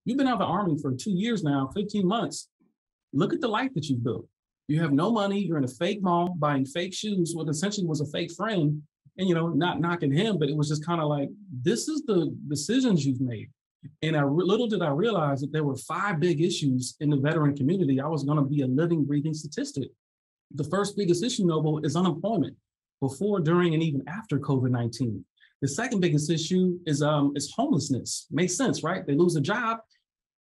You've been out of the Army for 2 years now, 15 months. Look at the life that you've built. You have no money. You're in a fake mall buying fake shoes, what essentially was a fake friend. And, not knocking him, but it was just kind of like, this is the decisions you've made. And little did I realize that there were 5 big issues in the veteran community. I was going to be a living, breathing statistic. The first biggest issue, Noble, is unemployment before, during, and even after COVID-19. The second biggest issue is homelessness. Makes sense, right? They lose a job.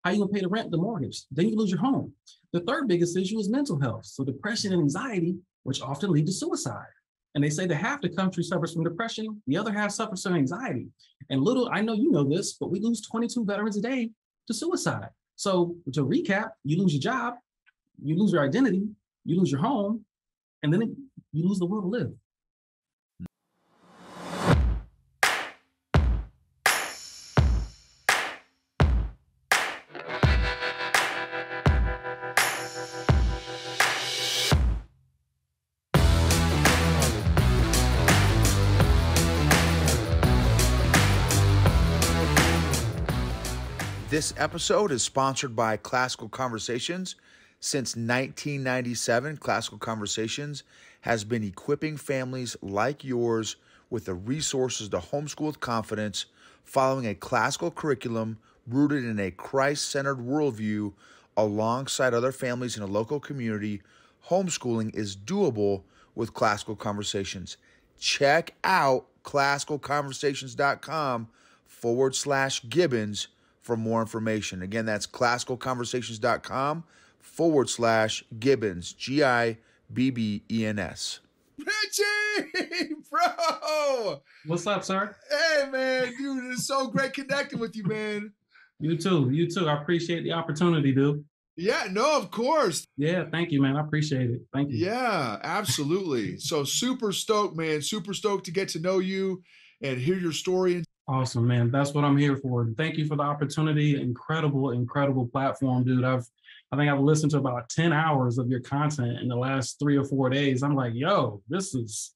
How are you going to pay the rent, the mortgage? Then you lose your home. The third biggest issue is mental health. So depression and anxiety, which often lead to suicide. And they say that half the country suffers from depression, the other half suffers from anxiety. And I know you know this, but we lose 22 veterans a day to suicide. So to recap, you lose your job, you lose your identity, you lose your home, and then you lose the will to live. This episode is sponsored by Classical Conversations. Since 1997, Classical Conversations has been equipping families like yours with the resources to homeschool with confidence, following a classical curriculum rooted in a Christ-centered worldview alongside other families in a local community. Homeschooling is doable with Classical Conversations. Check out classicalconversations.com/Gibbons for more information. Again, that's classicalconversations.com/Gibbons, Gibbens. Ritchie, bro. What's up, sir? Hey, man, dude, it's so great connecting with you, man. You too. I appreciate the opportunity, dude. Yeah, no, of course. Yeah, thank you, man. I appreciate it. Thank you. Yeah, absolutely. So super stoked, man. Super stoked to get to know you and hear your story. Awesome, man. That's what I'm here for. Thank you for the opportunity. Incredible platform, dude. I think I've listened to about 10 hours of your content in the last 3 or 4 days. I'm like, yo, this is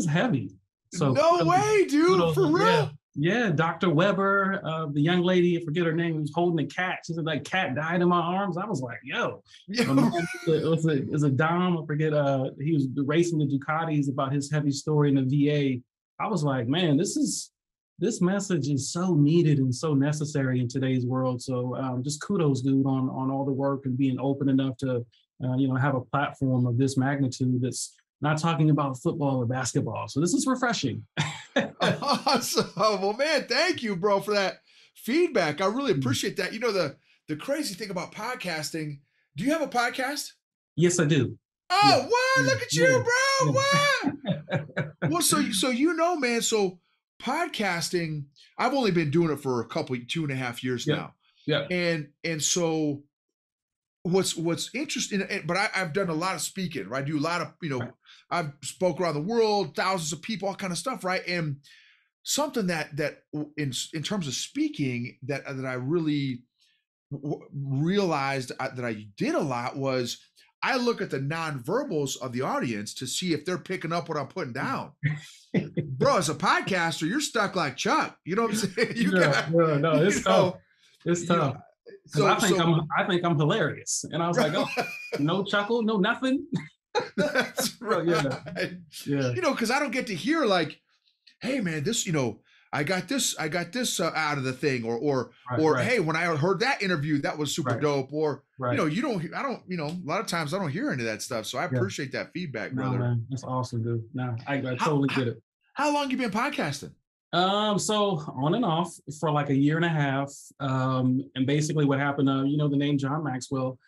heavy. So no way, dude, for real? Yeah, Dr. Weber, the young lady, I forget her name, who's holding a cat. She said that cat died in my arms. I was like, yo. It was a Dom, I forget, he was racing the Ducatis about his heavy story in the VA. I was like, man, this message is so needed and so necessary in today's world. So just kudos, dude, on all the work and being open enough to, have a platform of this magnitude that's not talking about football or basketball. So this is refreshing. Awesome. Well, man, thank you, bro, for that feedback. I really appreciate that. You know, the crazy thing about podcasting, do you have a podcast? Yes, I do. Oh, yeah. what? Yeah. Look at you, bro. Yeah. What? Well, so man, so podcasting, I've only been doing it for 2.5 years now. Yeah. And so what's interesting, but I've done a lot of speaking, right? I do a lot of, right. I've spoke around the world, thousands of people, all kind of stuff, right? And something that in terms of speaking that I really realized that I did a lot was I look at the nonverbals of the audience to see if they're picking up what I'm putting down. Bro, as a podcaster, you're stuck like Chuck. You know what I'm saying? No, it's tough. It's tough. So I think I'm hilarious, and I was like, oh, no chuckle, no nothing. That's right. Yeah. Because I don't get to hear like, hey man, this, I got this out of the thing, or hey, when I heard that interview, that was super dope, or a lot of times I don't hear any of that stuff. So I appreciate that feedback, brother. No, man, that's awesome, dude. No, I totally get it. How long you been podcasting? So on and off for like 1.5 years. And basically what happened, the name John Maxwell,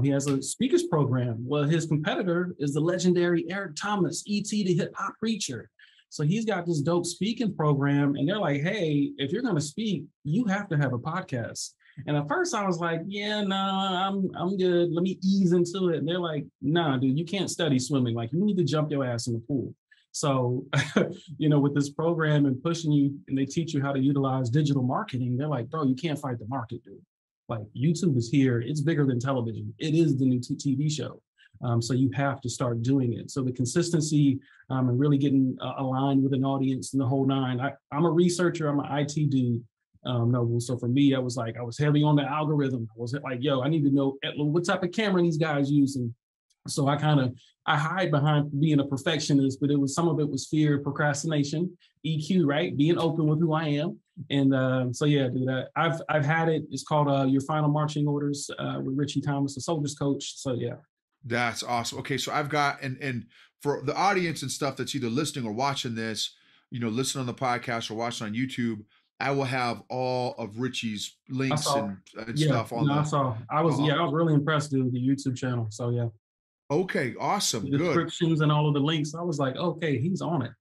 he has a speakers program. Well, his competitor is the legendary Eric Thomas, E.T. the hip hop preacher. So he's got this dope speaking program, and they're like, hey, if you're going to speak, you have to have a podcast. And at first I was like, I'm good. Let me ease into it. And they're like, nah, dude, you can't study swimming. Like, you need to jump your ass in the pool. So, with this program and pushing you, and they teach you how to utilize digital marketing, they're like, bro, you can't fight the market, dude. Like, YouTube is here. It's bigger than television. It is the new TV show. So you have to start doing it. So the consistency and really getting aligned with an audience and the whole nine. I'm a researcher. I'm an IT dude. No, so for me, I was heavy on the algorithm. I was like, yo, I need to know what type of camera these guys using. So I hide behind being a perfectionist, but some of it was fear, procrastination, EQ, right? Being open with who I am. And so yeah, dude, I've had it. It's called Your Final Marching Orders with Ritchie Thomas, the soldier's coach. So yeah. That's awesome. Okay, so I've got and for the audience and stuff that's either listening or watching this, listening on the podcast or watching on YouTube, I will have all of Ritchie's links and stuff on I saw. I was really impressed, dude, with the YouTube channel. So yeah. Okay, awesome. The Good. descriptions and all of the links. I was like, okay, he's on it.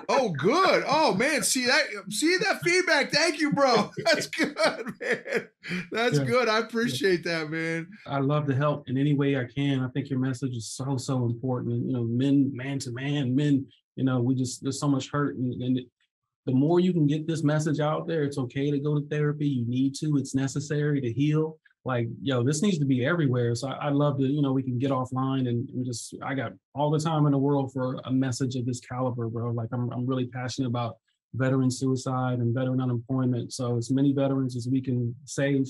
Oh, good. Oh man, see that feedback. Thank you, bro. That's good, man. That's good. I appreciate that, man. I love to help in any way I can. I think your message is so important. Men, man to man, men, there's so much hurt. And the more you can get this message out there, it's okay to go to therapy. You need to, it's necessary to heal. Like, yo, this needs to be everywhere. So I'd love to, we can get offline and I got all the time in the world for a message of this caliber, bro. Like I'm really passionate about veteran suicide and veteran unemployment. So as many veterans as we can save,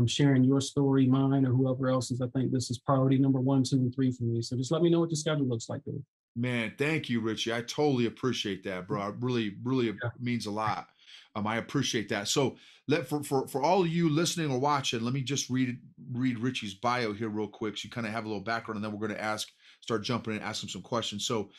sharing your story, mine, or whoever else's, I think this is priority number 1, 2, and 3 for me. So just let me know what your schedule looks like, dude. Man, thank you, Ritchie. I totally appreciate that, bro. It really means a lot. I appreciate that. So for all of you listening or watching, let me just read Ritchie's bio here real quick, so you kind of have a little background, and then we're going to start jumping in and ask him some questions. So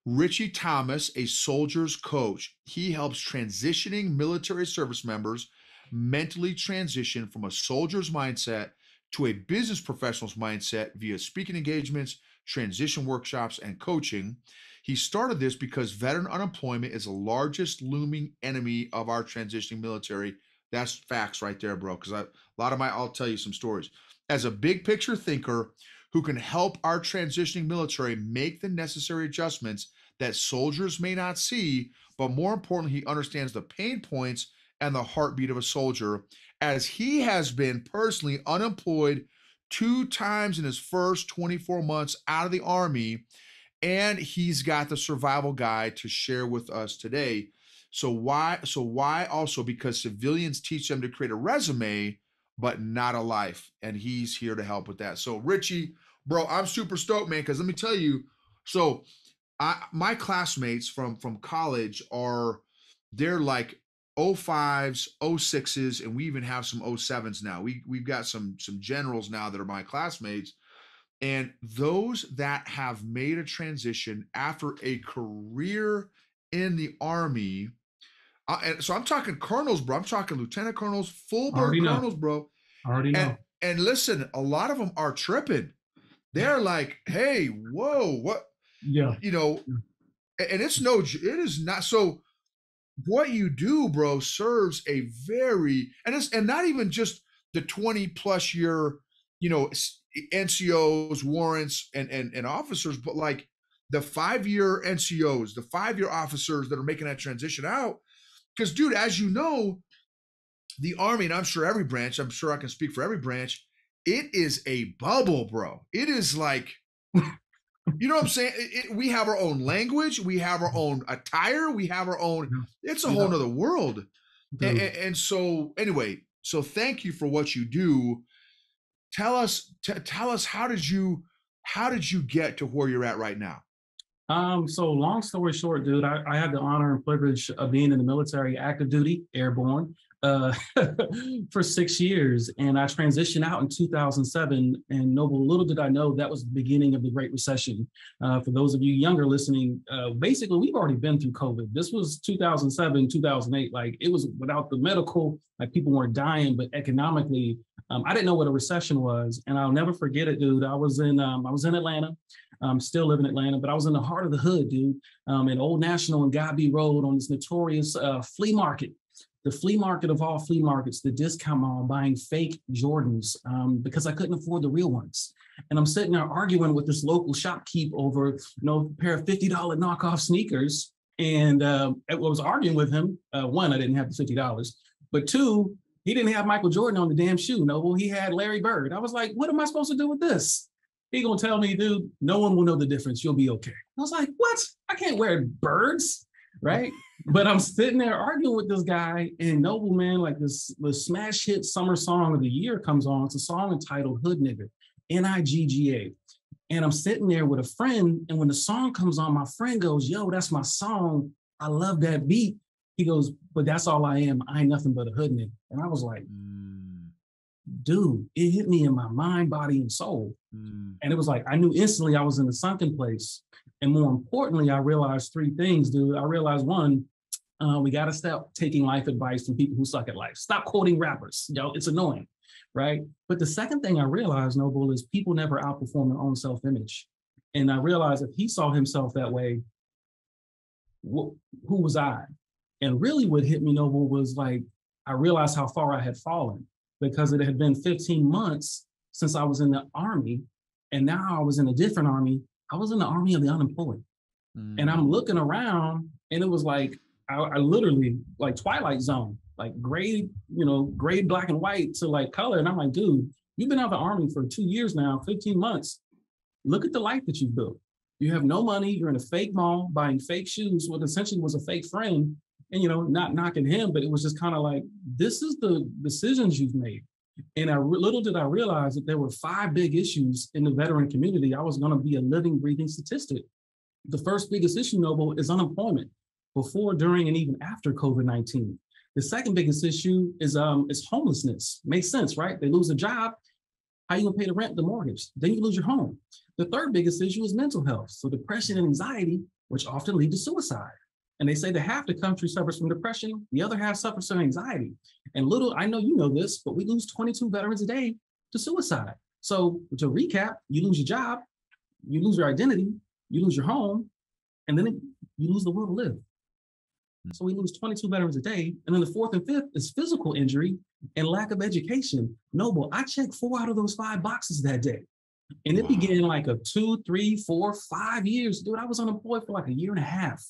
Ritchie Thomas, a soldier's coach, he helps transitioning military service members mentally transition from a soldier's mindset to a business professional's mindset via speaking engagements, transition workshops, and coaching. He started this because veteran unemployment is the largest looming enemy of our transitioning military. That's facts right there, bro. Because I'll tell you some stories. As a big picture thinker who can help our transitioning military make the necessary adjustments that soldiers may not see, but more importantly, he understands the pain points and the heartbeat of a soldier, as he has been personally unemployed 2 times in his first 24 months out of the Army. And he's got the survival guide to share with us today. So why also? Because civilians teach them to create a resume, but not a life. And he's here to help with that. So Ritchie, bro, I'm super stoked, man, because let me tell you, so my classmates from college they're like 05s, 06s, and we even have some 07s now. We've got some generals now that are my classmates. And those that have made a transition after a career in the Army, and so I'm talking colonels, bro. I'm talking lieutenant colonels, full bird colonels, bro. I already know. And listen, a lot of them are tripping. They're like, hey, whoa, what? Yeah. And it is not. So what you do, bro, serves a very, and not even just the 20 plus year, NCOs, warrants, and officers, but like the 5-year NCOs, the 5-year officers that are making that transition out. Because, dude, as you know, the Army, and I'm sure every branch, I'm sure I can speak for every branch, it is a bubble, bro. It is like, you know what I'm saying? We have our own language. We have our own attire. We have our own, it's a whole nother world. And so anyway, so thank you for what you do. Tell us, how did you get to where you're at right now? So long story short, dude, I had the honor and privilege of being in the military, active duty, airborne, for 6 years. And I transitioned out in 2007. And little did I know that was the beginning of the Great Recession. For those of you younger listening, basically, we've already been through COVID. This was 2007, 2008. Like, it was without the medical, like, people weren't dying, but economically, I didn't know what a recession was. And I'll never forget it, dude. I was in Atlanta. Still live in Atlanta, but I was in the heart of the hood, dude, in Old National and Godby Road on this notorious flea market, the flea market of all flea markets, the discount mall, buying fake Jordans because I couldn't afford the real ones. And I'm sitting there arguing with this local shopkeep over, a pair of $50 knockoff sneakers. And I was arguing with him. One, I didn't have the $50, but two, he didn't have Michael Jordan on the damn shoe. No, well, he had Larry Bird. I was like, what am I supposed to do with this? He gonna tell me, dude, no one will know the difference. You'll be okay. I was like, what? I can't wear birds. right? But I'm sitting there arguing with this guy, and Noble, man, like the smash hit summer song of the year comes on. It's a song entitled Hood Nigga, Nigga. And I'm sitting there with a friend, and when the song comes on, my friend goes, yo, that's my song. I love that beat. He goes, but that's all I am. I ain't nothing but a hood nigga. And I was like, dude, it hit me in my mind, body, and soul. And it was like, I knew instantly I was in a sunken place. And more importantly, I realized three things, dude. I realized one, we got to stop taking life advice from people who suck at life. Stop quoting rappers. It's annoying, right? But the second thing I realized, Noble, is people never outperform their own self-image. And I realized if he saw himself that way, who was I? And really what hit me, Noble, was like, I realized how far I had fallen because it had been 15 months since I was in the Army. And now I was in a different Army. I was in the Army of the unemployed. And I'm looking around, and it was like, I literally, like Twilight Zone, like gray black and white to like color. And I'm like, dude, you've been out of the Army for 2 years now, 15 months. Look at the life that you built. You have no money. You're in a fake mall buying fake shoes, what essentially was a fake friend. And, not knocking him, but it was just kind of like, this is the decisions you've made. And little did I realize that there were 5 big issues in the veteran community. I was going to be a living, breathing statistic. The first biggest issue, Noble, is unemployment before, during, and even after COVID-19. The second biggest issue is homelessness. Makes sense, right? They lose a job. How you gonna pay the rent, the mortgage? Then you lose your home. The third biggest issue is mental health. So depression and anxiety, which often lead to suicide. And they say that half the country suffers from depression, the other half suffers from anxiety. And I know you know this, but we lose 22 veterans a day to suicide. So to recap, you lose your job, you lose your identity, you lose your home, and then you lose the will to live. So we lose 22 veterans a day. And then the fourth and fifth is physical injury and lack of education. Noble, I checked 4 out of those 5 boxes that day. And it began like a 2, 3, 4, 5 years. Dude, I was unemployed for like a year and a half.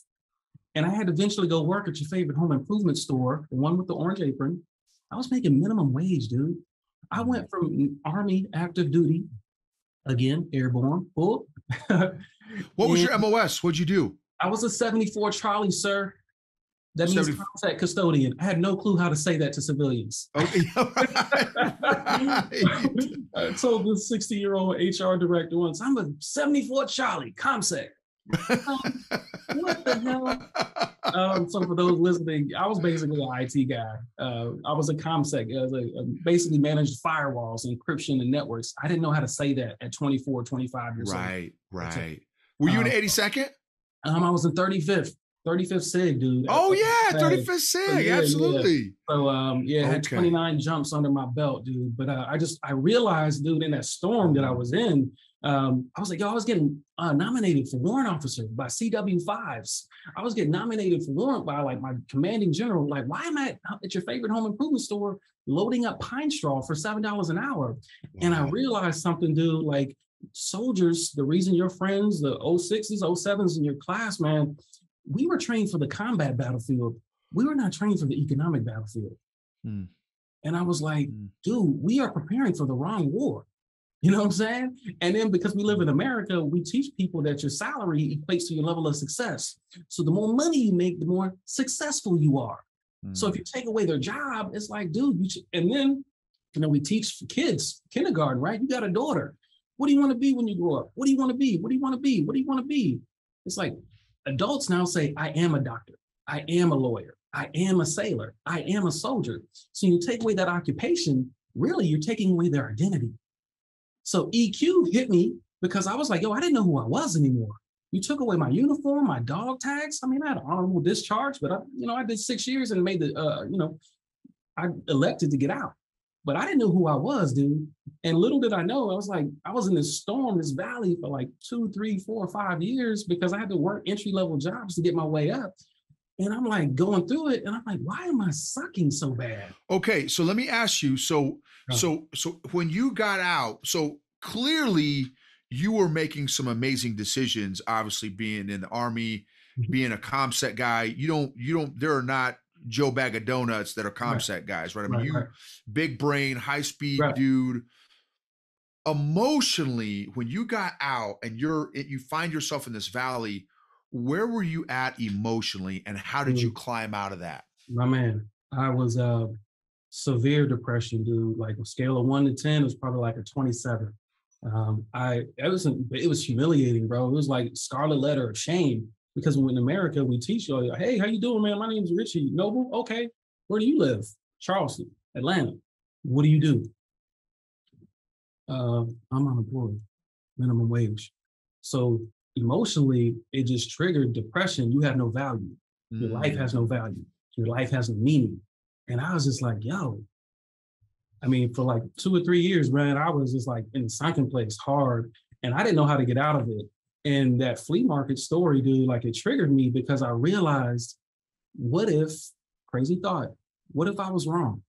And I had to eventually go work at your favorite home improvement store, the one with the orange apron. I was making minimum wage, dude. I went from Army active duty, again, airborne. What was your MOS? What'd you do? I was a 74 Charlie, sir. That means contact custodian. I had no clue how to say that to civilians. Okay. I told the 60-year-old HR director once, I'm a 74 Charlie, ComSec. What the hell? So for those listening, I was basically an IT guy. I was a ComSec. I basically managed firewalls, encryption, and networks. I didn't know how to say that at 24, 25 years old. Right. Were you in 82nd? I was in 35th SIG, dude. Oh yeah, 35th SIG, absolutely. Yeah. So I had 29 jumps under my belt, dude. But I realized, dude, in that storm that I was in, I was like, I was getting nominated for warrant officer by CW5s. I was getting nominated for warrant by like my commanding general. Like, why am I at your favorite home improvement store loading up pine straw for $7 an hour? Wow. And I realized something, dude, like soldiers, the reason your friends, the 06s, 07s in your class, man, we were trained for the combat battlefield. We were not trained for the economic battlefield. And I was like, dude, we are preparing for the wrong war. You know what I'm saying? And then because we live in America, we teach people that your salary equates to your level of success. So the more money you make, the more successful you are. So if you take away their job, it's like, dude, and then, we teach kids, kindergarten, right? You got a daughter. What do you want to be when you grow up? What do you want to be? What do you want to be? What do you want to be? It's like, adults now say, I am a doctor. I am a lawyer. I am a sailor. I am a soldier. So you take away that occupation, really, you're taking away their identity. So EQ hit me because I was like, I didn't know who I was anymore. You took away my uniform, my dog tags. I mean, I had an honorable discharge, but I did 6 years and made I elected to get out. But I didn't know who I was, dude. And little did I know, I was in this storm, this valley for like 2, 3, 4, 5 years because I had to work entry-level jobs to get my way up. And I'm like going through it. And I'm like, why am I sucking so bad? Okay. So let me ask you. So when you got out, so clearly you were making some amazing decisions, obviously being in the Army, being a ComSec guy. There are not Joe Bag of Donuts that are ComSec guys, right? I mean, big brain, high speed dude. Emotionally, when you got out and you find yourself in this valley, where were you at emotionally, and how did you climb out of that? My man, I was severe depression, dude. Like a scale of 1 to 10 was probably like a 27. It was humiliating, bro. It was like scarlet letter of shame, because when in America we teach you, like, hey, how you doing, man? My name is Ritchie. Noble. Okay. Where do you live? Charleston, Atlanta. What do you do? I'm unemployed, minimum wage. So emotionally, it just triggered depression. You have no value. Your life has no value. Your life has no meaning. And I was just like, yo, I mean, for like 2 or 3 years, man, I was just like in a sunken place hard, and I didn't know how to get out of it. And that flea market story, dude, like it triggered me, because I realized, what if, crazy thought, what if I was wrong?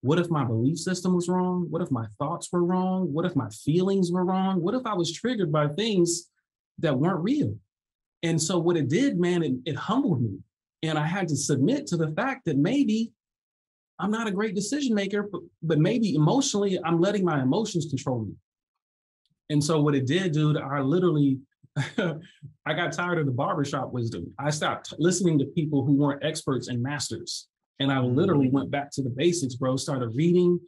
What if my belief system was wrong? What if my thoughts were wrong? What if my feelings were wrong? What if I was triggered by things that weren't real? And so what it did, man, it humbled me. And I had to submit to the fact that maybe I'm not a great decision maker, but maybe emotionally, I'm letting my emotions control me. And so what it did, dude, I literally, I got tired of the barbershop wisdom. I stopped listening to people who weren't experts and masters. And I literally went back to the basics, bro. Started reading,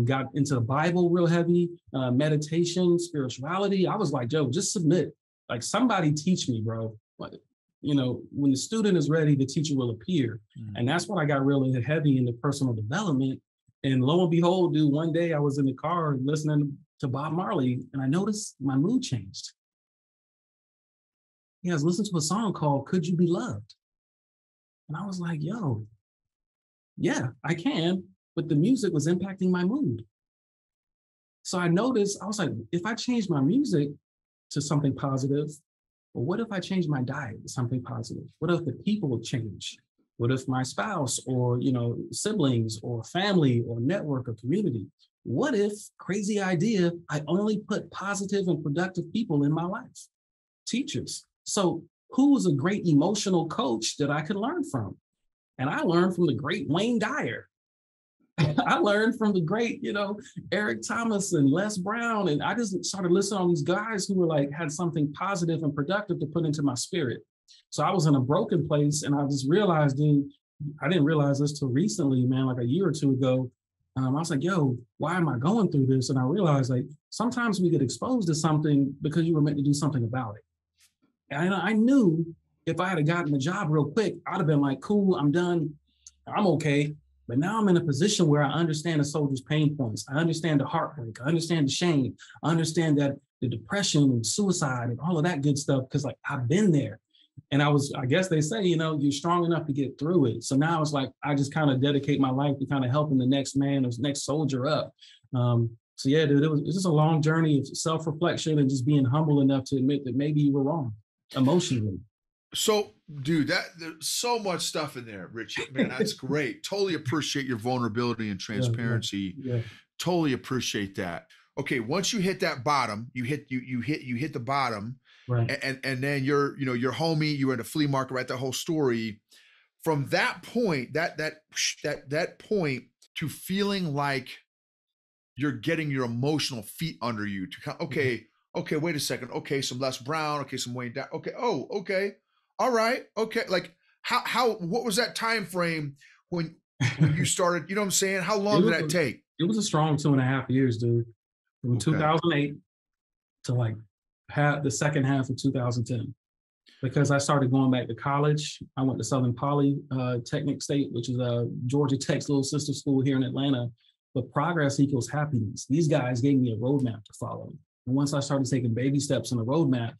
got into the Bible real heavy, meditation, spirituality. I was like, Joe, just submit. Like, somebody teach me, bro. You know, when the student is ready, the teacher will appear. And that's when I got really heavy into personal development. And lo and behold, dude, one day I was in the car listening to Bob Marley, and I noticed my mood changed. I was listening to a song called Could You Be Loved? And I was like, yo, yeah, I can, but the music was impacting my mood. So I noticed, I was like, if I change my music to something positive, well, what if I change my diet to something positive? What if the people change? What if my spouse or, you know, siblings or family or network or community? What if, crazy idea, I only put positive and productive people in my life? Teachers. So who was a great emotional coach that I could learn from? And I learned from the great Wayne Dyer. I learned from the great, you know, Eric Thomas and Les Brown. And I just started listening to all these guys who were like, had something positive and productive to put into my spirit. So I was in a broken place, and I just realized, dude, I didn't realize this till recently, man, like a year or two ago. I was like, yo, why am I going through this? And I realized, like, sometimes we get exposed to something because you were meant to do something about it. And I knew if I had gotten the job real quick, I'd have been like, cool, I'm done. I'm okay. But now I'm in a position where I understand a soldier's pain points. I understand the heartbreak. I understand the shame. I understand that the depression and suicide and all of that good stuff, because like I've been there. And I guess they say, you know, you're strong enough to get through it. So now it's like, I just kind of dedicate my life to kind of helping the next man or next soldier up. So yeah, dude, it was just a long journey of self-reflection and just being humble enough to admit that maybe you were wrong emotionally. So, dude, there's so much stuff in there, Richie. Man, that's great. Totally appreciate your vulnerability and transparency. Yeah. Totally appreciate that. Okay, once you hit that bottom, you hit the bottom, Right. And then your homie, you were in a flea market, right? That whole story. From that point, that point to feeling like you're getting your emotional feet under you to kind of, okay, wait a second. Okay, some Les Brown. Okay, some Wayne. Okay, okay. All right. Okay. Like what was that time frame when you started, you know what I'm saying? How long did that take? It was a strong 2.5 years, dude. From 2008 to like the second half of 2010. Because I started going back to college. I went to Southern Polytechnic State, which is Georgia Tech's little sister school here in Atlanta. But progress equals happiness. These guys gave me a roadmap to follow. And once I started taking baby steps in the roadmap,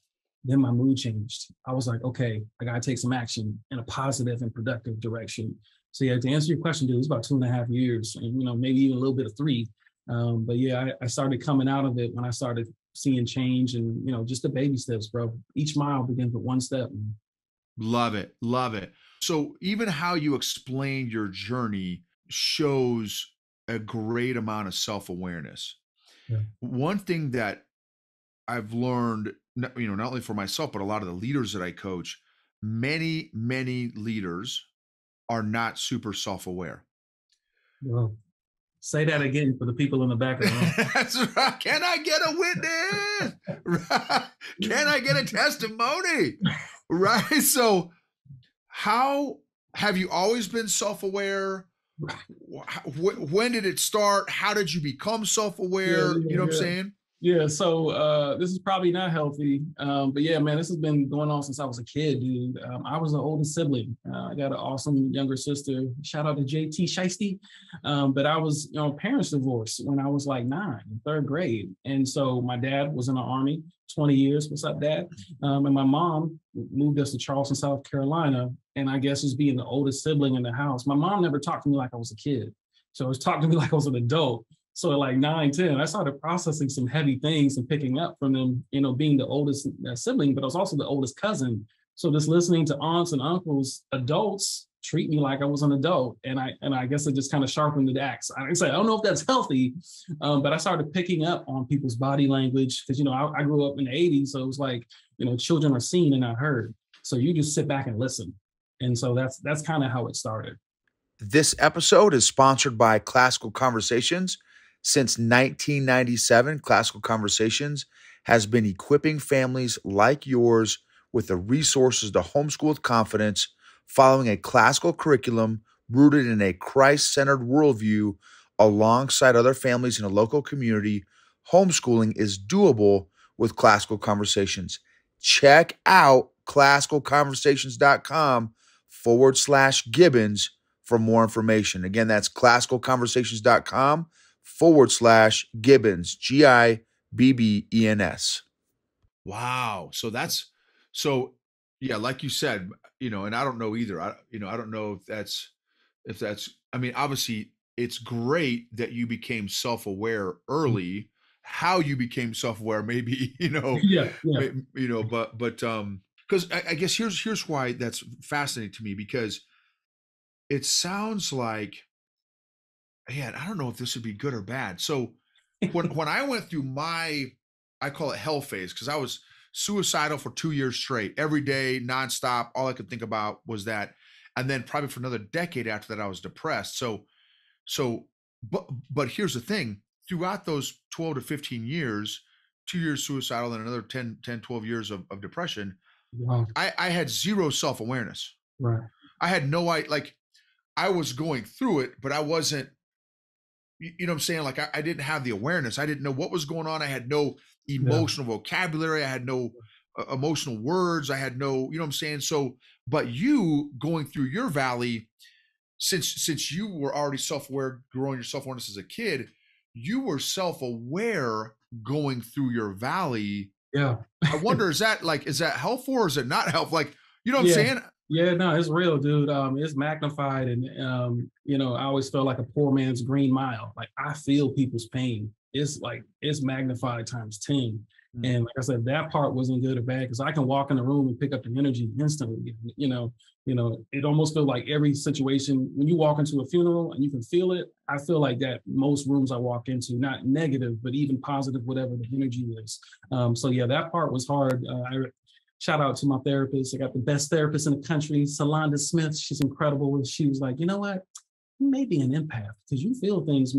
then my mood changed. I was like, okay, I got to take some action in a positive and productive direction. So yeah, to answer your question, dude, it was about 2.5 years, and maybe even a little bit of 3. But yeah, I started coming out of it when I started seeing change, and just the baby steps, bro. Each mile begins with one step. Love it. So even how you explained your journey shows a great amount of self-awareness. Yeah. One thing that I've learned, not only for myself, but a lot of the leaders that I coach, many leaders are not super self-aware. Well, say that again for the people in the back of the room. That's right. Can I get a witness? Can I get a testimony? Right. So how have you always been self-aware? When did it start? How did you become Yeah, self-aware? You know what I'm yeah, saying? yeah. So this is probably not healthy, but yeah, man, this has been going on since I was a kid, dude. I was the oldest sibling. I got an awesome younger sister. Shout out to JT Shiesty. But I was, parents divorced when I was like 9, in third grade, and so my dad was in the army, 20 years. What's up, Dad? And my mom moved us to Charleston, South Carolina, and I guess just being the oldest sibling in the house, my mom never talked to me like I was a kid. So it was talking to me like I was an adult. So at like 9, 10, I started processing some heavy things and picking up from them, being the oldest sibling, but I was also the oldest cousin. So just listening to aunts and uncles, adults treat me like I was an adult. And I guess it just kind of sharpened the axe. I don't know if that's healthy, but I started picking up on people's body language because, I grew up in the 80s. So it was like, children are seen and not heard. So you just sit back and listen. And so that's kind of how it started. This episode is sponsored by Classical Conversations. Since 1997, Classical Conversations has been equipping families like yours with the resources to homeschool with confidence, following a classical curriculum rooted in a Christ-centered worldview alongside other families in a local community. Homeschooling is doable with Classical Conversations. Check out classicalconversations.com/Gibbons for more information. Again, that's classicalconversations.com/Gibbons, Gibbens. Wow. So yeah, like you said, and I don't know either. I don't know if that's I mean, obviously it's great that you became self-aware early. How you became self-aware, maybe, Yeah, yeah, but because I guess here's why that's fascinating to me, because it sounds like, man, I don't know if this would be good or bad. So when I went through I call it hell phase, because I was suicidal for 2 years straight, every day, nonstop. All I could think about was that. And then probably for another decade after that, I was depressed. So, but here's the thing: throughout those 12 to 15 years, 2 years suicidal, and another 12 years of depression, wow, I had zero self-awareness. right, I had no idea, like, I was going through it, but I wasn't, you know what I'm saying? Like, I didn't have the awareness. I didn't know what was going on. I had no yeah, emotional vocabulary. I had no emotional words. I had no, you know what I'm saying? So, but you going through your valley, since you were already self-aware, growing your self-awareness as a kid, you were self-aware going through your valley. yeah. I wonder, is that helpful or is it not helpful? Like, you know what I'm Yeah. saying? Yeah, no, it's real, dude. It's magnified, and I always felt like a poor man's green mile. Like I feel people's pain. It's magnified times 10. Mm. And like I said, that part wasn't good or bad because I can walk in the room and pick up the energy instantly. It almost feels like every situation when you walk into a funeral and you can feel it. I feel like that most rooms I walk into, not negative, but even positive, whatever the energy is. So yeah, that part was hard. Shout out to my therapist. I got the best therapist in the country, Solanda Smith. She's incredible. And she was like, you know what? You may be an empath because you feel things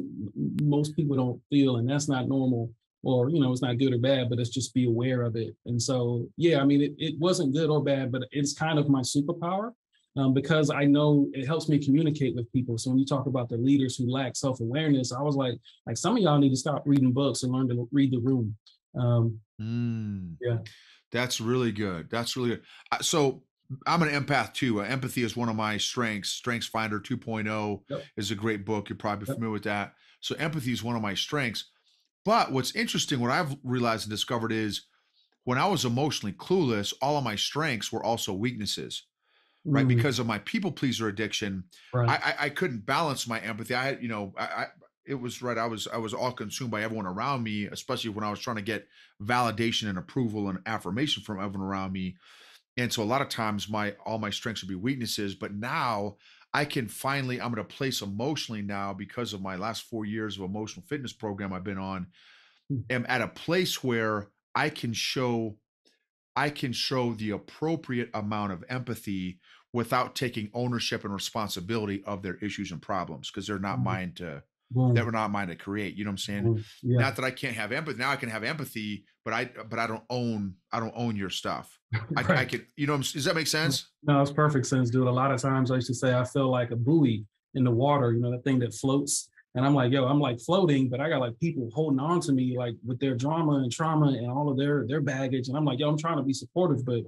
most people don't feel, and that's not normal. Or, it's not good or bad, but it's just be aware of it. And so, yeah, I mean, it wasn't good or bad, but it's kind of my superpower because I know it helps me communicate with people. So when you talk about the leaders who lack self-awareness, I was like some of y'all need to stop reading books and learn to read the room. Mm. Yeah. That's really good. That's really good. So I'm an empath too. Empathy is one of my strengths. Strengths Finder 2.0 Yep. is a great book. You're probably Yep. familiar with that. So empathy is one of my strengths. But what's interesting, what I've realized and discovered is when I was emotionally clueless, all of my strengths were also weaknesses, right? Mm, Because of my people pleaser addiction, right. I couldn't balance my empathy. I had, it was right. I was all consumed by everyone around me, especially when I was trying to get validation and approval and affirmation from everyone around me. And so a lot of times all my strengths would be weaknesses, but now I can finally, I'm at a place emotionally now because of my last 4 years of emotional fitness program I've been on, Mm, am at a place where I can show the appropriate amount of empathy without taking ownership and responsibility of their issues and problems because they're not mm, mine to. that Boom. were not mine to create. You know what I'm saying? Boom. Yeah. Not that I can't have empathy. Now I can have empathy, but I don't own your stuff. I Right. can, does that make sense? No, it's perfect sense, dude. A lot of times I used to say I feel like a buoy in the water, that thing that floats. And I'm like, yo, I'm like floating, but I got like people holding on to me like with their drama and trauma and all of their baggage. And I'm like, yo, I'm trying to be supportive, but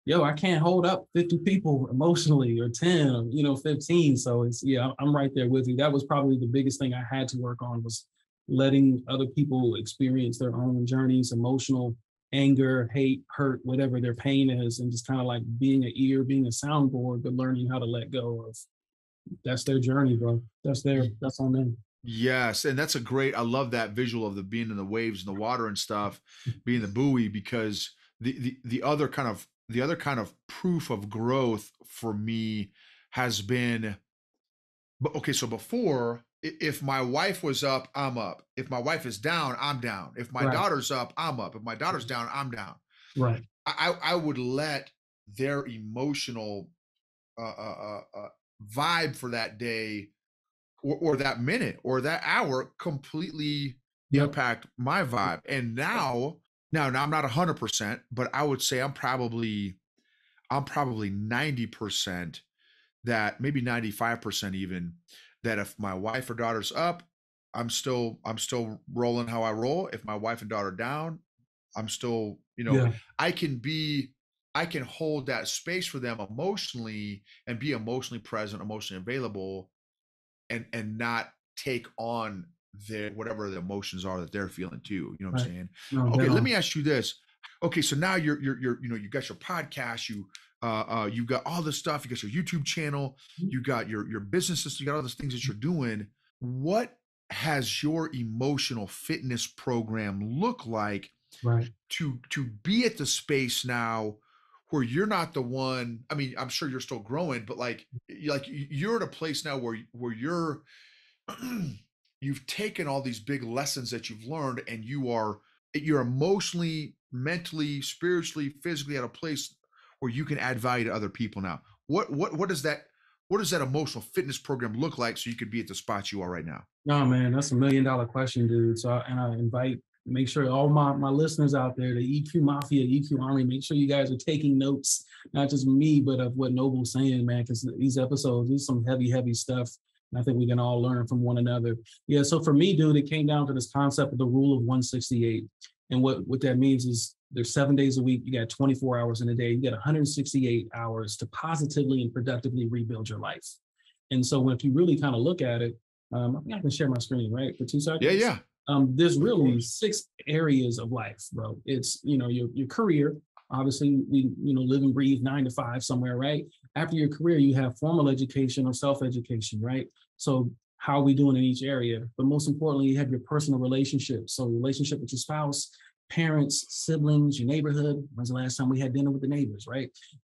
yo, I can't hold up 50 people emotionally or 10 or 15. So it's I'm right there with you. That was probably the biggest thing I had to work on was letting other people experience their own journeys, emotional anger, hate, hurt, whatever their pain is, and just kind of like being an ear, being a soundboard, but learning how to let go of. That's their journey, bro. That's on them. Yes, and I love that visual of the being in the waves and the water and stuff, being the buoy, because the other kind of proof of growth for me has been, okay, so before, if my wife was up, I'm up. If my wife is down, I'm down. If my Right. daughter's up, I'm up. If my daughter's down, I'm down. Right. I would let their emotional vibe for that day or that minute or that hour completely Yep. impact my vibe. And now I'm not 100%, but I would say I'm probably 90%, that maybe 95% even, that if my wife or daughter's up, I'm still rolling how I roll. If my wife and daughter down, I'm still, Yeah. I can hold that space for them emotionally and be emotionally present, emotionally available, and not take on their whatever the emotions are that they're feeling too. You know what I'm Right. saying? No, Okay, dead let on. me ask you this. Okay, so now you got your podcast, you've got all this stuff, you got your YouTube channel, you got your businesses, you got all those things that you're doing. What has your emotional fitness program look like Right. to be at the space now where you're not the one? I mean, I'm sure you're still growing, but like you're at a place now where you're you've taken all these big lessons that you've learned, and you're emotionally, mentally, spiritually, physically at a place where you can add value to other people now. What does that emotional fitness program look like so you could be at the spot you are right now? No, man, that's $1 million question, dude. So, and I make sure all my listeners out there, the EQ Mafia, EQ Army, make sure you guys are taking notes, not just me, but of what Noble's saying, man, because these episodes, there's some heavy, heavy stuff. And I think we can all learn from one another. Yeah. So for me, dude, it came down to this concept of the rule of 168. And what that means is there's 7 days a week. You got 24 hours in a day. You got 168 hours to positively and productively rebuild your life. And so if you really kind of look at it, I think I can share my screen, right, for 2 seconds. Yeah. There's really 6 areas of life, bro. It's your career. Obviously, we live and breathe 9 to 5 somewhere, right? After your career, you have formal education or self-education, right? So how are we doing in each area? But most importantly, you have your personal relationships. So relationship with your spouse, parents, siblings, your neighborhood. When's the last time we had dinner with the neighbors, right?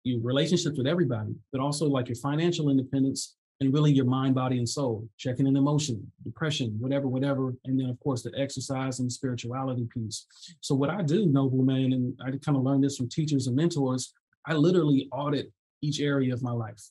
Your relationships with everybody, but also like your financial independence, and really your mind, body, and soul, checking in emotion, depression, whatever. And then, of course, the exercise and spirituality piece. So what I do, Noble, man, and I kind of learned this from teachers and mentors, I literally audit each area of my life.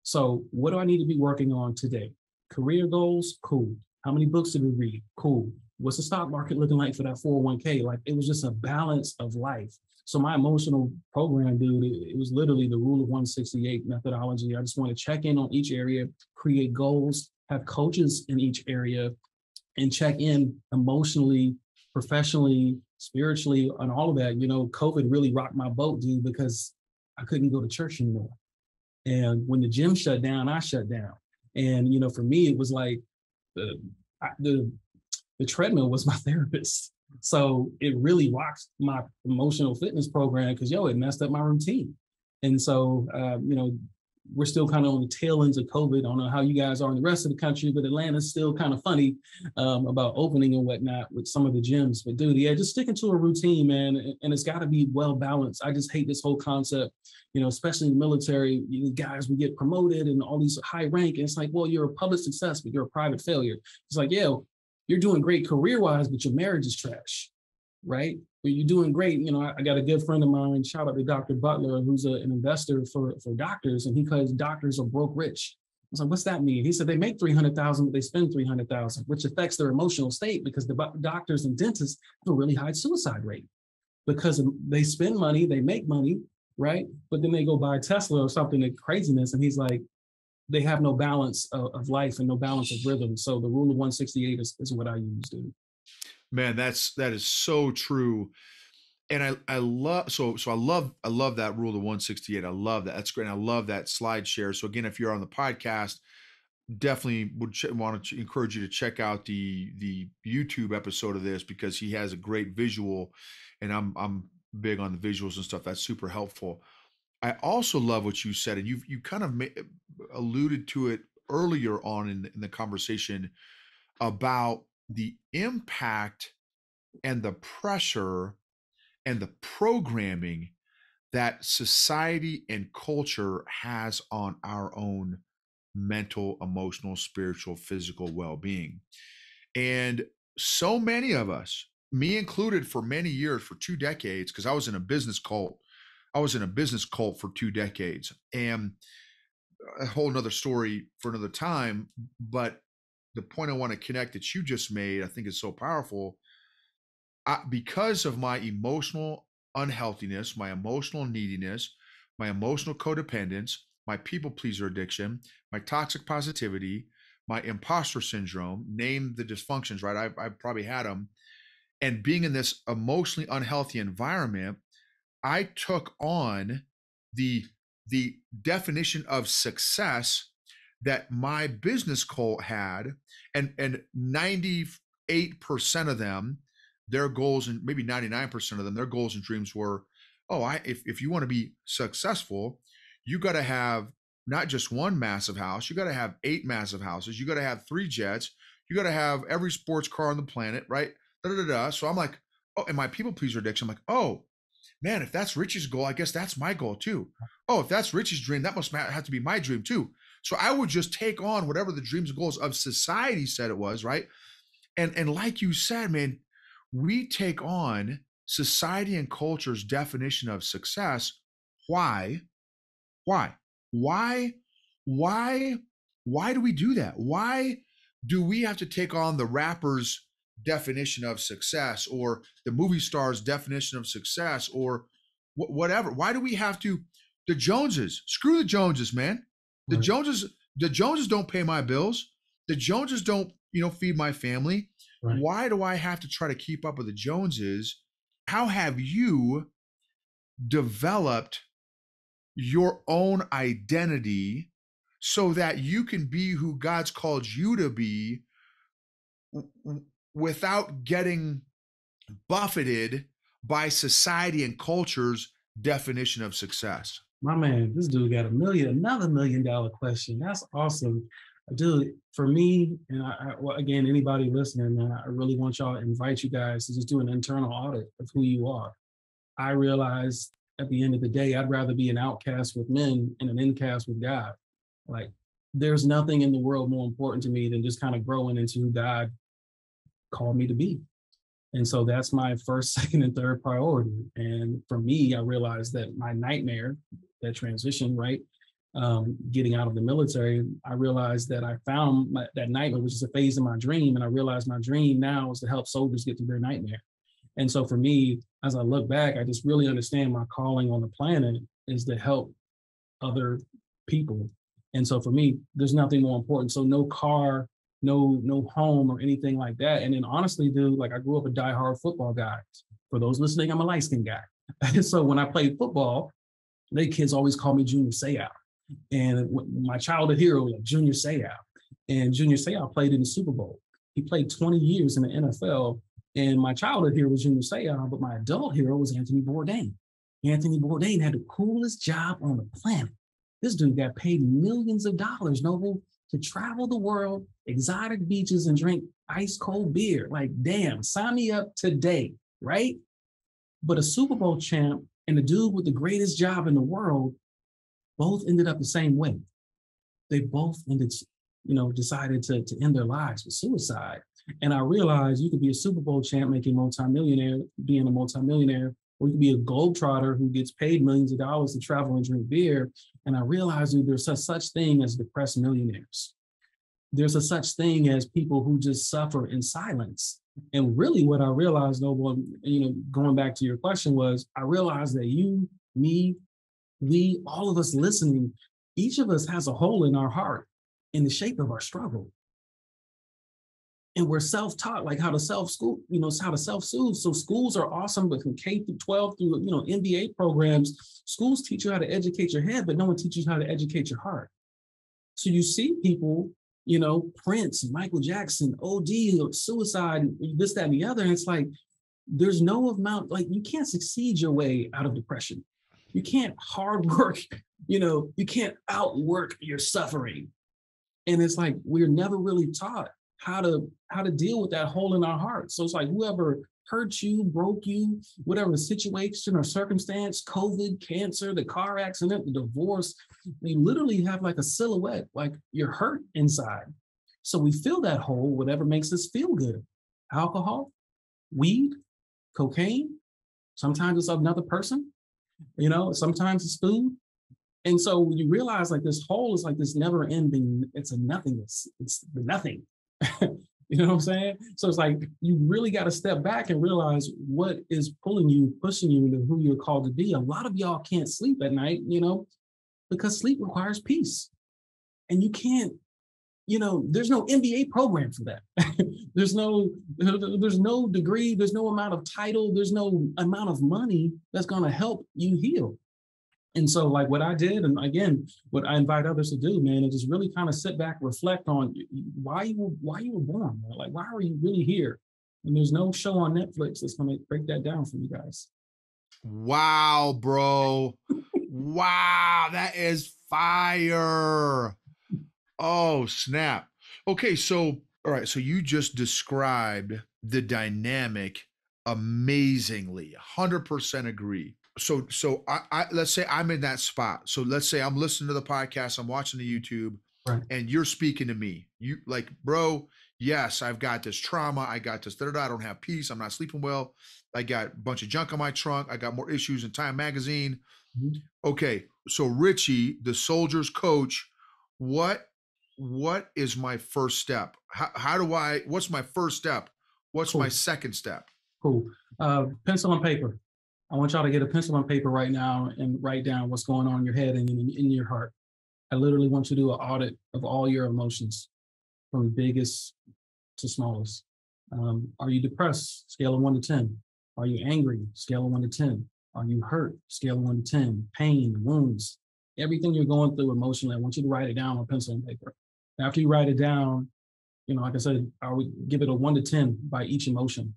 So what do I need to be working on today? Career goals, cool. How many books did we read? Cool. What's the stock market looking like for that 401k? Like, it was just a balance of life. So my emotional program, dude, it was literally the rule of 168 methodology. I just want to check in on each area, create goals, have coaches in each area, and check in emotionally, professionally, spiritually, and all of that. COVID really rocked my boat, dude, because I couldn't go to church anymore. And when the gym shut down, I shut down. And, for me, it was like the treadmill was my therapist. So it really rocked my emotional fitness program because, it messed up my routine. And so, we're still kind of on the tail ends of COVID. I don't know how you guys are in the rest of the country, but Atlanta's still kind of funny about opening and whatnot with some of the gyms. But dude, yeah, just sticking to a routine, man. And it's got to be well balanced. I just hate this whole concept, especially in the military, guys, we get promoted and all these high rank. And it's like, well, you're a public success, but you're a private failure. It's like, yeah, you're doing great career-wise, but your marriage is trash, right? But you're doing great. I got a good friend of mine, shout out to Dr. Butler, who's an investor for doctors, and he calls doctors are broke rich. was like, what's that mean? He said, they make 300,000, but they spend 300,000, which affects their emotional state because the doctors and dentists have a really high suicide rate because they spend money, they make money, right? But then they go buy Tesla or something, like craziness. And he's like, they have no balance of life and no balance of rhythm. So the rule of 168 is what I use, dude. Man, that is so true. And I love I love that rule of 168. I love that. That's great. And I love that slide share. So again, if you're on the podcast, definitely would want to encourage you to check out the YouTube episode of this because he has a great visual, and I'm big on the visuals and stuff. That's super helpful. I also love what you said, and you kind of alluded to it earlier on in the conversation about the impact and the pressure and the programming that society and culture has on our own mental, emotional, spiritual, physical well-being. And so many of us, me included, for many years, for 2 decades, because I was in a business cult. I was in a business cult for 2 decades, and a whole nother story for another time. But the point I want to connect that you just made, I think, is so powerful. Because of my emotional unhealthiness, my emotional neediness, my emotional codependence, my people pleaser addiction, my toxic positivity, my imposter syndrome, name the dysfunctions, right? I've probably had them. And being in this emotionally unhealthy environment, I took on the definition of success that my business cult had, and 98% of them, their goals, and maybe 99% of them, their goals and dreams were, if you want to be successful, you got to have not just one massive house, you got to have 8 massive houses, you got to have 3 jets, you got to have every sports car on the planet, right? So I'm like, oh, and my people pleaser addiction, I'm like, oh man, if that's Richie's goal, I guess that's my goal too. Oh, if that's Richie's dream, that must have to be my dream too. So I would just take on whatever the dreams and goals of society said it was, right? And like you said, man, we take on society and culture's definition of success. Why? Why? Why? Why? Why do we do that? Why do we have to take on the rapper's definition of success, or the movie star's definition of success, or whatever? Why do we have to? The Joneses, screw the Joneses, man. The Joneses don't pay my bills. The Joneses don't, feed my family. Right. Why do I have to try to keep up with the Joneses? How have you developed your own identity so that you can be who God's called you to be without getting buffeted by society and culture's definition of success? My man, this dude got another $1 million question. That's awesome. Dude, for me, and again, anybody listening, man, I really want y'all to invite you guys to just do an internal audit of who you are. I realized at the end of the day, I'd rather be an outcast with men and an incast with God. Like, there's nothing in the world more important to me than just kind of growing into who God called me to be. And so that's my first, second, and third priority. And for me, I realized that my nightmare, that transition, right? Getting out of the military, I realized that I found that nightmare, which is a phase in my dream. And I realized my dream now is to help soldiers get through their nightmare. And so for me, as I look back, I just really understand my calling on the planet is to help other people. And so for me, there's nothing more important. So no car, no home or anything like that. And then honestly, dude, like I grew up a diehard football guy. For those listening, I'm a light-skinned guy. So when I played football, they kids always call me Junior Seau. And my childhood hero was like Junior Seau. And Junior Seau played in the Super Bowl. He played 20 years in the NFL. And my childhood hero was Junior Seau, but my adult hero was Anthony Bourdain. Anthony Bourdain had the coolest job on the planet. This dude got paid millions of dollars, Noble, to travel the world, exotic beaches, and drink ice cold beer. Like, damn, sign me up today, right? But a Super Bowl champ and the dude with the greatest job in the world both ended up the same way. They both decided to end their lives with suicide. And I realized you could be a Super Bowl champ being a multimillionaire, or you could be a globetrotter who gets paid millions of dollars to travel and drink beer. And I realized that there's a such thing as depressed millionaires. There's a such thing as people who just suffer in silence. And really what I realized, Noble, going back to your question, was I realized that you, me, we, all of us listening, each of us has a hole in our heart in the shape of our struggle. And we're self-taught, like how to self-school, how to self-soothe. So schools are awesome, but from K through 12 through, MBA programs, schools teach you how to educate your head, but no one teaches you how to educate your heart. So you see people, Prince, Michael Jackson, OD, suicide, this, that, and the other. And it's like, there's no amount, like you can't succeed your way out of depression. You can't hard work, you can't outwork your suffering. And it's like, we're never really taught how to deal with that hole in our heart. So it's like whoever hurt you, broke you, whatever situation or circumstance, COVID, cancer, the car accident, the divorce, they literally have like a silhouette, like you're hurt inside. So we fill that hole, whatever makes us feel good. Alcohol, weed, cocaine, sometimes it's another person, sometimes it's food. And so when you realize like this hole is like this never ending, it's a nothingness, it's the nothing. You know what I'm saying? So it's like you really got to step back and realize what is pulling you, pushing you into who you're called to be. A lot of y'all can't sleep at night, because sleep requires peace. And you can't, there's no MBA program for that. there's no degree, there's no amount of title, there's no amount of money that's going to help you heal. And so like what I did, and again, what I invite others to do, man, is just really kind of sit back, reflect on why you were born, man. Like, why are you really here? And there's no show on Netflix that's going to break that down for you guys. Wow, bro. Wow, that is fire. Oh, snap. Okay, all right, so you just described the dynamic amazingly. 100% agree. So I let's say I'm in that spot. So let's say I'm listening to the podcast, I'm watching the YouTube, right, and you're speaking to me. You like, bro, yes, I've got this trauma. I got this, I don't have peace. I'm not sleeping well. I got a bunch of junk on my trunk. I got more issues in Time Magazine. Mm-hmm. Okay, so Ritchie, the soldier's coach, what is my first step? What's my first step? What's my second step? Cool. Pencil and paper. I want y'all to get a pencil and paper right now and write down what's going on in your head and in your heart. I literally want you to do an audit of all your emotions from biggest to smallest. Are you depressed? Scale of 1 to 10. Are you angry? Scale of 1 to 10. Are you hurt? Scale of 1 to 10. Pain, wounds, everything you're going through emotionally, I want you to write it down on pencil and paper. After you write it down, like I said, I would give it a 1 to 10 by each emotion.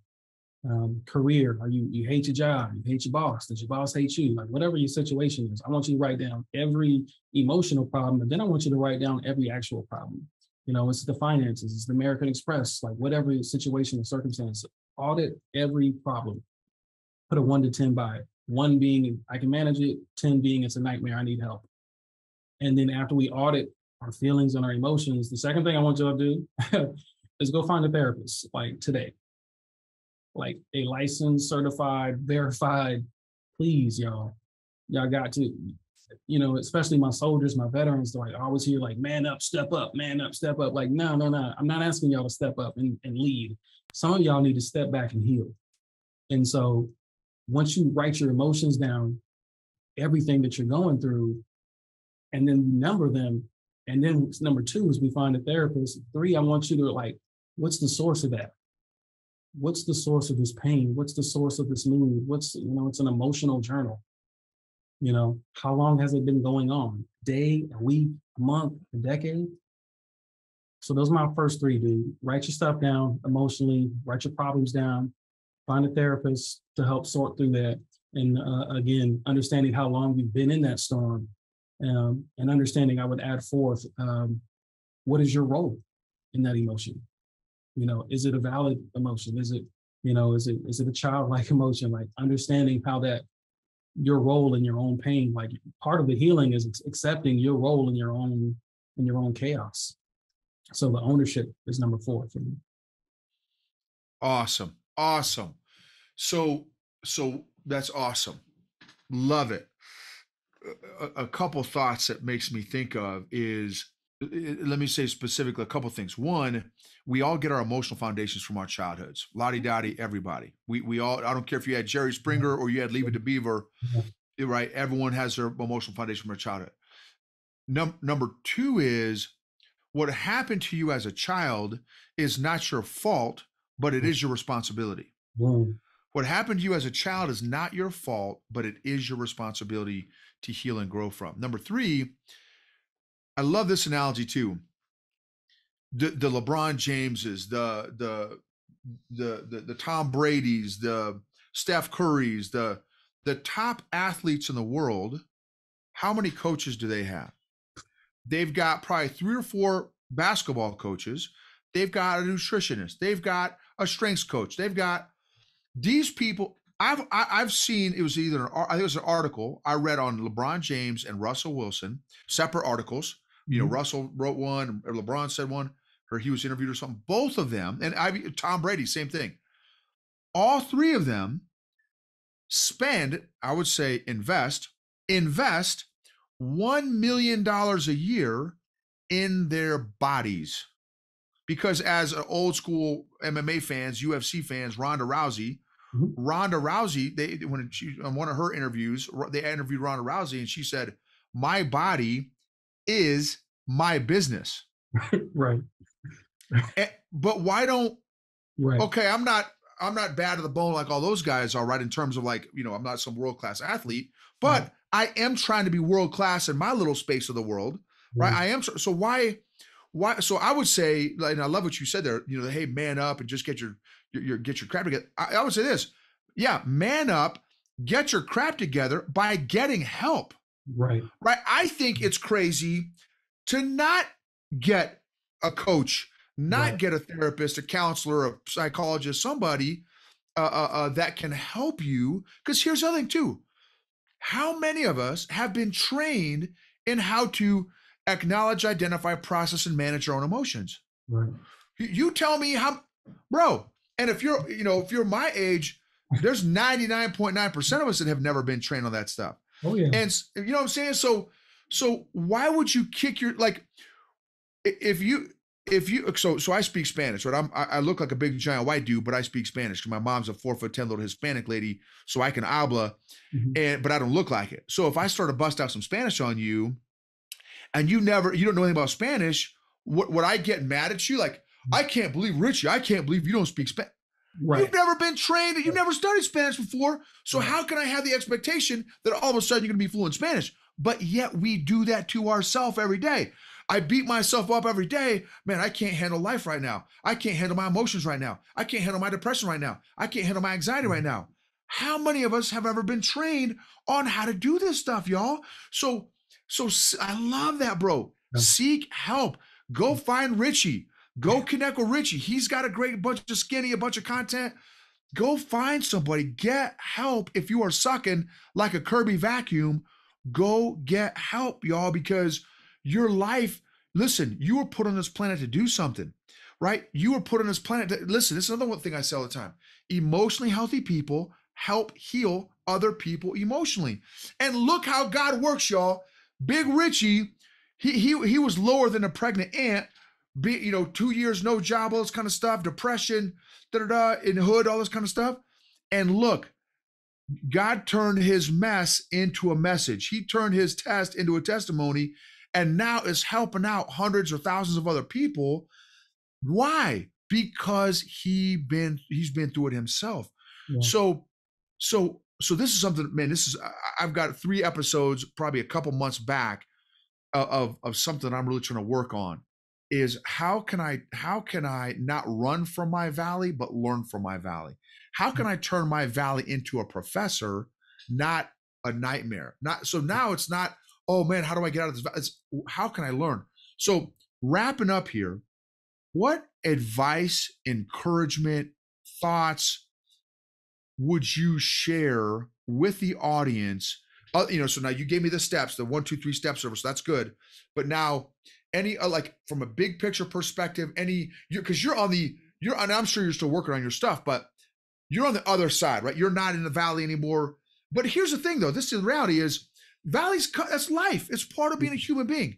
Career, are you hate your job, you hate your boss, does your boss hate you, like whatever your situation is, I want you to write down every emotional problem, and then I want you to write down every actual problem. It's the finances, it's the American Express, like whatever your situation or circumstance, audit every problem, put a 1 to 10 by it, 1 being I can manage it, 10 being it's a nightmare, I need help. And then after we audit our feelings and our emotions, the second thing I want you to do is go find a therapist, like today. Like a licensed, certified, verified, please, y'all got to, especially my soldiers, my veterans, like I always hear like, man up, step up, man up, step up. Like, no. I'm not asking y'all to step up and lead. Some of y'all need to step back and heal. And so once you write your emotions down, everything that you're going through, and then you number them. And then number 2 is we find a therapist. 3, I want you to like, what's the source of that? What's the source of this pain? What's the source of this mood? It's an emotional journal. How long has it been going on? Day, a week, a month, a decade? So those are my first 3, dude. Write your stuff down emotionally, write your problems down, find a therapist to help sort through that. And again, understanding how long you've been in that storm, and understanding, I would add forth, what is your role in that emotion? Is it a valid emotion? Is it, is it a childlike emotion? Like understanding how that your role in your own pain, like part of the healing is accepting your role in your own chaos. So the ownership is number 4 for me. Awesome. So that's awesome. Love it. a couple thoughts that makes me think of is, let me say specifically a couple things. One, we all get our emotional foundations from our childhoods. Lottie Dottie, everybody. We all, I don't care if you had Jerry Springer or you had Leave It to Beaver, right? Everyone has their emotional foundation from their childhood. Number two is, what happened to you as a child is not your fault, but it is your responsibility. What happened to you as a child is not your fault, but it is your responsibility to heal and grow from. Number three, I love this analogy too. The LeBron Jameses, the Tom Brady's, the Steph Curry's, the top athletes in the world, how many coaches do they have? They've got probably 3 or 4 basketball coaches. They've got a nutritionist. They've got a strengths coach. They've got these people. I've seen, it was either, I think it was an article I read on LeBron James and Russell Wilson, separate articles. You know, Russell wrote one, or LeBron said one, or he was interviewed or something. Both of them, and Tom Brady, same thing. All 3 of them spend, I would say, invest $1 million a year in their bodies. Because as an old school MMA fans, UFC fans, Ronda Rousey, when she, on one of her interviews, they interviewed Ronda Rousey and she said, "My body is my business." Right. But why don't, right. Okay, I'm not bad to the bone like all those guys are, right? In terms of like, you know, I'm not some world-class athlete, but I am trying to be world-class in my little space of the world, right? I am. So why, so I would say, and I love what you said there, you know, hey, man up and just get your crap together. I would say this. Yeah. Man up, get your crap together by getting help. Right. Right. I think it's crazy to not get a coach, not get a therapist, a counselor, a psychologist, somebody that can help you. Because here's the other thing too. How many of us have been trained in how to acknowledge, identify, process, and manage our own emotions? Right. You tell me how, bro. And if you're my age, there's 99.9% of us that have never been trained on that stuff. Oh yeah. And you know what I'm saying? So why would you kick your, like, if you, so I speak Spanish, right? I look like a big giant white dude, but I speak Spanish because my mom's a 4'10" little Hispanic lady. So I can habla, but I don't look like it. So if I start to bust out some Spanish on you and you don't know anything about Spanish, would I get mad at you? Like, I can't believe, Ritchie, I can't believe you don't speak Spanish. Right. You've never been trained. You've never studied Spanish before. So how can I have the expectation that all of a sudden you're going to be fluent in Spanish? But yet we do that to ourselves every day. I beat myself up every day. Man, I can't handle life right now. I can't handle my emotions right now. I can't handle my depression right now. I can't handle my anxiety right now. How many of us have ever been trained on how to do this stuff, y'all? So I love that, bro. Seek help. Go find Ritchie. Go connect with Ritchie. He's got a great bunch of skinny, a bunch of content. Go find somebody. Get help. If you are sucking like a Kirby vacuum, go get help, y'all, because your life, listen, you were put on this planet to do something, right? You were put on this planet to, listen, this is another one thing I say all the time. Emotionally healthy people help heal other people emotionally. And look how God works, y'all. Big Ritchie, he was lower than a pregnant ant. 2 years, no job, all this kind of stuff, depression, in the hood, all this kind of stuff. And look, God turned his mess into a message. He turned his test into a testimony, and now is helping out hundreds or thousands of other people. Why? Because he's been through it himself. Yeah. So this is something, man, I've got 3 episodes, probably a couple months back of something I'm really trying to work on. Is how can I not run from my valley, but learn from my valley? How can I turn my valley into a professor, not a nightmare? So now it's not, oh man, how do I get out of this? It's how can I learn? So wrapping up here, what advice, encouragement, thoughts would you share with the audience? So now you gave me the steps, the 1, 2, 3 steps over, so that's good. But now, any like from a big picture perspective, because you're and I'm sure you're still working on your stuff, but you're on the other side, right? You're not in the valley anymore. But here's the thing though, this is the reality is That's life. It's part of being a human being.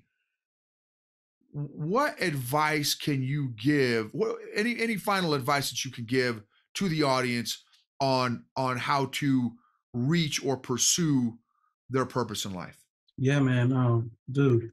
What advice can you give? Any final advice that you can give to the audience on how to reach or pursue their purpose in life? Yeah, man. Dude,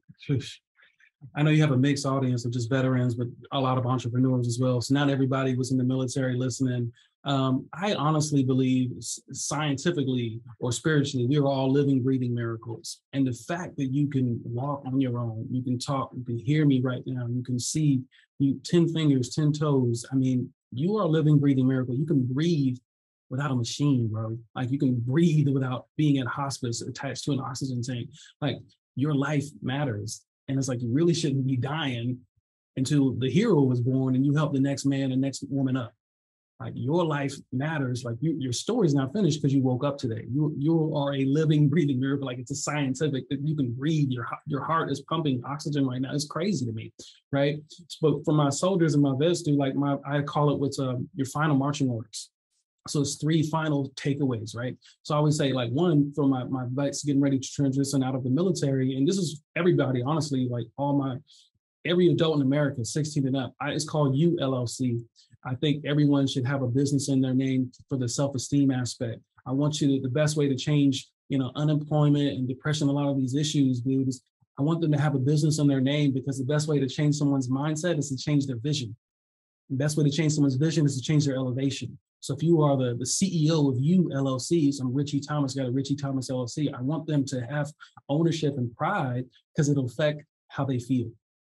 I know you have a mixed audience of just veterans, but a lot of entrepreneurs as well. So not everybody was in the military listening. I honestly believe scientifically or spiritually, we are all living, breathing miracles. And the fact that you can walk on your own, you can talk, you can hear me right now, you can see you 10 fingers, 10 toes. I mean, you are a living, breathing miracle. You can breathe without a machine, bro. Like you can breathe without being in hospice attached to an oxygen tank. Like your life matters. And it's like, you really shouldn't be dying until the hero was born and you help the next man and next woman up. Like your life matters. Like your story's not finished because you woke up today. You are a living, breathing miracle. Like it's a scientific that you can breathe. Your heart is pumping oxygen right now. It's crazy to me, right? But for my soldiers and my vets, dude, like I call it what's your final marching orders. So it's 3 final takeaways, right? So I always say, like, one, for my vets getting ready to transition out of the military, and this is everybody, honestly, like every adult in America, 16 and up, it's called ULLC. I think everyone should have a business in their name for the self-esteem aspect. I want you to, the best way to change, unemployment and depression, a lot of these issues, dude, is I want them to have a business in their name, because the best way to change someone's mindset is to change their vision. The best way to change someone's vision is to change their elevation. So if you are the CEO of ULLC, so I'm Ritchie Thomas, got a Ritchie Thomas LLC, I want them to have ownership and pride, because it'll affect how they feel,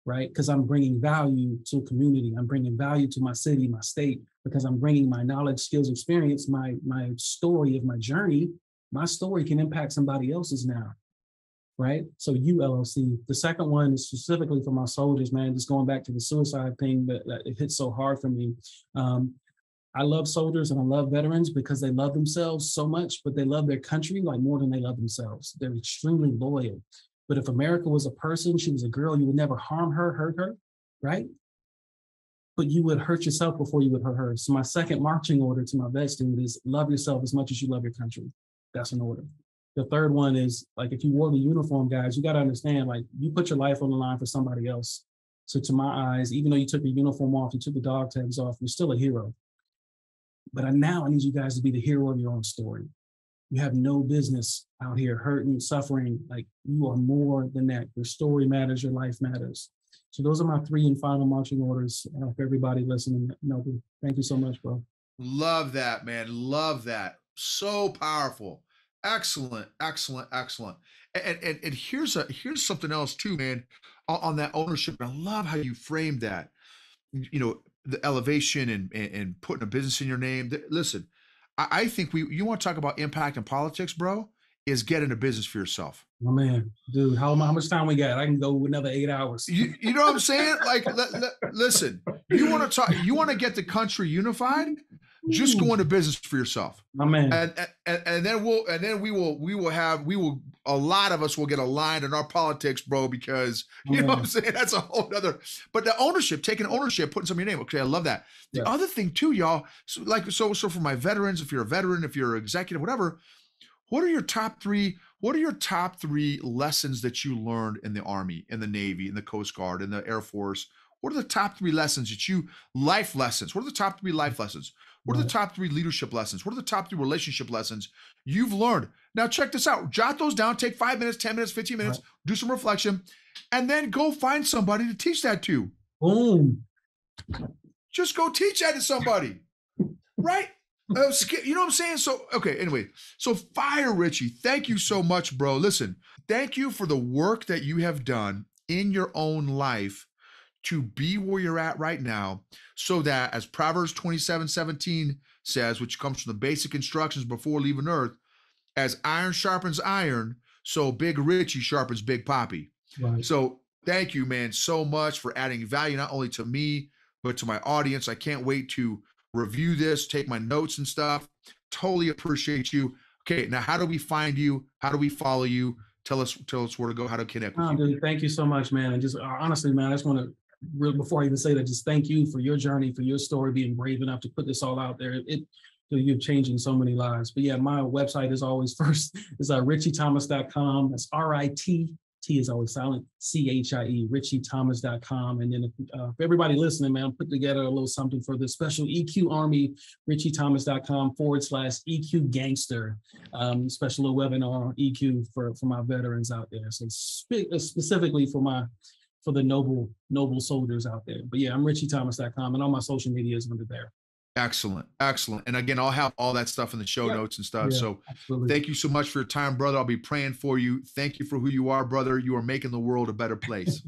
right? Because I'm bringing value to a community. I'm bringing value to my city, my state, because I'm bringing my knowledge, skills, experience, my story of my journey. My story can impact somebody else's now, right? So ULLC. The second one is specifically for my soldiers, man, just going back to the suicide thing that it hit so hard for me. I love soldiers and I love veterans because they love themselves so much, but they love their country like more than they love themselves. They're extremely loyal. But if America was a person, she was a girl, you would never harm her, hurt her, right? But you would hurt yourself before you would hurt her. So my second marching order to my vets, dude, is love yourself as much as you love your country. That's an order. The third one is, like, if you wore the uniform, guys, you got to understand, like, you put your life on the line for somebody else. So to my eyes, even though you took your uniform off, you took the dog tags off, you're still a hero. But now I need you guys to be the hero of your own story. You have no business out here hurting, suffering. Like, you are more than that. Your story matters, your life matters. So those are my 3 and final marching orders for everybody listening. Thank you so much, bro. Love that, man. Love that. So powerful. Excellent, excellent, excellent. And here's something else too, man, on that ownership. I love how you framed that. The elevation and putting a business in your name. Listen, I think you want to talk about impact in politics, bro, is getting a business for yourself. Oh man, dude, how much time we got? I can go another 8 hours. You know what I'm saying? Like, listen, you want to get the country unified? Just go into business for yourself. My man. And then a lot of us will get aligned in our politics, bro, because you know what I'm saying? That's a whole other, but the ownership, taking ownership, putting something in your name. Okay. I love that. The other thing too, y'all, so for my veterans, if you're a veteran, if you're an executive, whatever, what are your top 3 lessons that you learned in the Army, in the Navy, in the Coast Guard, in the Air Force? What are the top 3 lessons life lessons? What are the top 3 life lessons? What are the top 3 leadership lessons? What are the top 3 relationship lessons you've learned? Now check this out. Jot those down. Take 5 minutes, 10 minutes, 15 minutes, do some reflection, and then go find somebody to teach that to. Boom. Just go teach that to somebody, right? You know what I'm saying? So, okay, anyway. So fire, Ritchie. Thank you so much, bro. Listen, thank you for the work that you have done in your own life to be where you're at right now, so that, as Proverbs 27:17 says, which comes from the basic instructions before leaving earth, as iron sharpens iron, so Big Ritchie sharpens Big Papi. Right. So thank you, man, so much for adding value, not only to me, but to my audience. I can't wait to review this, take my notes and stuff. Totally appreciate you. Okay, now how do we find you? How do we follow you? Tell us where to go, how to connect with you. Dude, thank you so much, man. And just honestly, man, I just want to, before I even say that, just thank you for your journey, for your story, being brave enough to put this all out there. So you're changing so many lives. But yeah, my website is always first. It's ritchiethomas.com. That's RIT. T is always silent. CHIE, ritchiethomas.com. And then if everybody listening, man, put together a little something for the special EQ Army, ritchiethomas.com/EQ Gangster. Special little webinar on EQ for my veterans out there. So specifically for the noble soldiers out there. But yeah, I'm ritchiethomas.com, and all my social media is under there. Excellent. Excellent. And again, I'll have all that stuff in the show notes and stuff. Yeah, so absolutely. Thank you so much for your time, brother. I'll be praying for you. Thank you for who you are, brother. You are making the world a better place.